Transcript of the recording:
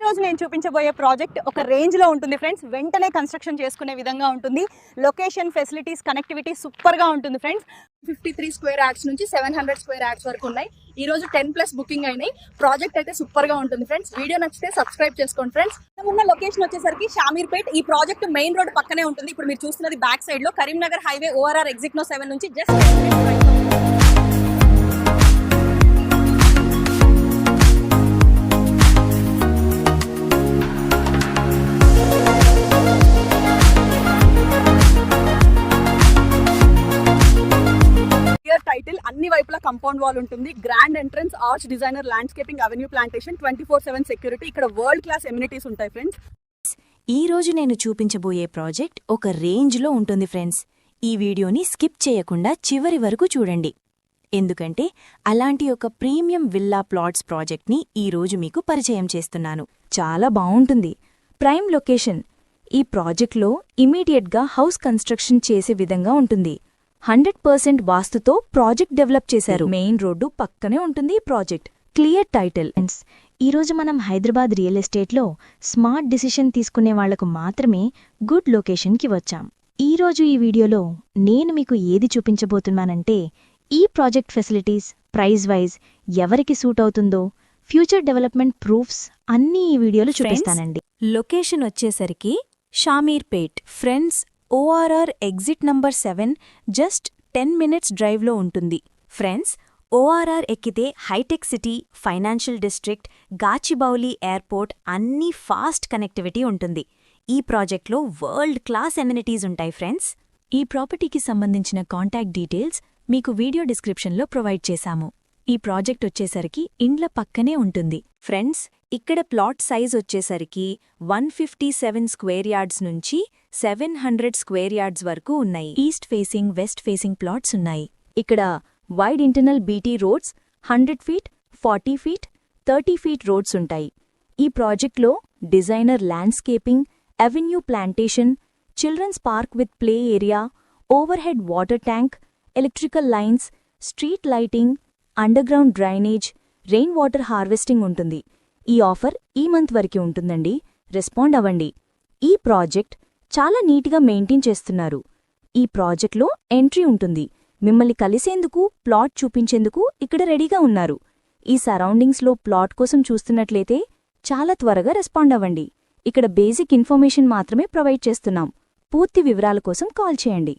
రోజు నేను చూపించబోయే ప్రాజెక్ట్ ఒక రేంజ్ లో ఉంటుంది ఫ్రెండ్స్. వెంటనే కన్స్ట్రక్షన్ చేసుకునే విధంగా ఉంటుంది. లొకేషన్, ఫెసిలిటీస్, కనెక్టివిటీ సూపర్ గా ఉంటుంది ఫ్రెండ్స్. 53 స్క్వేర్ యార్డ్స్ నుంచి 700 స్క్వేర్ యార్డ్స్ వరకు ఉన్నాయి. ఈ రోజు 10+ బుకింగ్ అయినాయి. ప్రాజెక్ట్ అయితే సూపర్ గా ఉంటుంది ఫ్రెండ్స్. వీడియో నచ్చితే సబ్స్క్రైబ్ చేసుకోండి ఫ్రెండ్స్. ఉన్న లొకేషన్ వచ్చేసరికి షామీర్పేట్. ఈ ప్రాజెక్ట్ మెయిన్ రోడ్ పక్కనే ఉంటుంది. ఇప్పుడు మీరు చూస్తున్నది బ్యాక్ సైడ్ లో కరీంనగర్ హైవే ORR ఎగ్జిట్ 7 నుంచి జస్ట్ టైటిల్. అన్ని వైపులా కంపౌండ్ వాల్ ఉంటుంది. Grand entrance, arch designer, landscaping, avenue plantation, 24/7 security. ఇక్కడ వరల్డ్ క్లాస్ ఎమ్యూనిటీస్ ఉంటాయి ఫ్రెండ్స్. ఈ రోజు నేను చూపించబోయే ప్రాజెక్ట్ ఒక రేంజ్లో ఉంటుంది ఫ్రెండ్స్. ఈ వీడియోని స్కిప్ చేయకుండా చివరి వరకు చూడండి, ఎందుకంటే అలాంటి ఒక ప్రీమియం విల్లా ప్లాట్స్ ప్రాజెక్ట్ని ఈ రోజు మీకు పరిచయం చేస్తున్నాను. చాలా బావుంటుంది. Prime location. ఈ ప్రాజెక్ట్లో ఇమీడియట్గా హౌస్ కన్స్ట్రక్షన్ చేసే విధంగా ఉంటుంది. 100% వాస్తుతో ప్రాజెక్ట్ డెవలప్ చేశారు. మెయిన్ రోడ్డు పక్కనే ఉంటుంది ఈ ప్రాజెక్ట్. Clear title. ఈరోజు మనం హైదరాబాద్ రియల్ ఎస్టేట్లో స్మార్ట్ డిసిషన్ తీసుకునే వాళ్లకు మాత్రమే గుడ్ లొకేషన్కి వచ్చాం. ఈరోజు ఈ వీడియోలో నేను మీకు ఏది చూపించబోతున్నానంటే ఈ ప్రాజెక్ట్ ఫెసిలిటీస్, ప్రైస్ వైజ్, ఎవరికి సూట్ అవుతుందో, ఫ్యూచర్ డెవలప్మెంట్ ప్రూఫ్స్ అన్నీ ఈ వీడియోలో చూపిస్తానండి. లొకేషన్ వచ్చేసరికి Shamirpet friends. ORR exit number 7 just 10 minutes డ్రైవ్లో ఉంటుంది ఫ్రెండ్స్. ORR ఎక్కితే హైటెక్ City, financial district, Gachibowli airport అన్నీ ఫాస్ట్ కనెక్టివిటీ ఉంటుంది. ఈ ప్రాజెక్ట్లో వరల్డ్ క్లాస్ ఎమ్యూనిటీస్ ఉంటాయి ఫ్రెండ్స్. ఈ ప్రాపర్టీకి సంబంధించిన కాంటాక్ట్ డీటెయిల్స్ మీకు వీడియో డిస్క్రిప్షన్లో ప్రొవైడ్ చేశాము. ఈ ప్రాజెక్ట్ వచ్చేసరికి ఇండ్ల పక్కనే ఉంటుంది ఫ్రెండ్స్. ఇక్కడ ప్లాట్ సైజ్ వచ్చేసరికి 157 స్క్వేర్ యార్డ్స్ నుంచి 700 స్క్వేర్ యార్డ్స్ వరకు ఉన్నాయి. East facing, west facing plots ఉన్నాయి. ఇక్కడ wide internal BT roads, 100 feet, 40 feet, 30 feet roads ఉంటాయి. ఈ ప్రాజెక్ట్లో designer landscaping, avenue plantation, children's park with play area, overhead water tank, electrical lines, street lighting, underground drainage, rain water harvesting ఉంటుంది. ఈ offer ఈ month వరకు ఉంటుందండి. Respond అవ్వండి. ఈ ప్రాజెక్ట్ చాలా నీట్గా మెయింటైన్ చేస్తున్నారు. ఈ ప్రాజెక్ట్లో ఎంట్రీ ఉంటుంది. మిమ్మల్ని కలిసేందుకు, ప్లాట్ చూపించేందుకు ఇక్కడ రెడీగా ఉన్నారు. ఈ సరౌండింగ్స్లో ప్లాట్ కోసం చూస్తున్నట్లయితే చాలా త్వరగా రెస్పాండ్ అవ్వండి. ఇక్కడ బేసిక్ ఇన్ఫర్మేషన్ మాత్రమే ప్రొవైడ్ చేస్తున్నాం. పూర్తి వివరాల కోసం కాల్ చేయండి.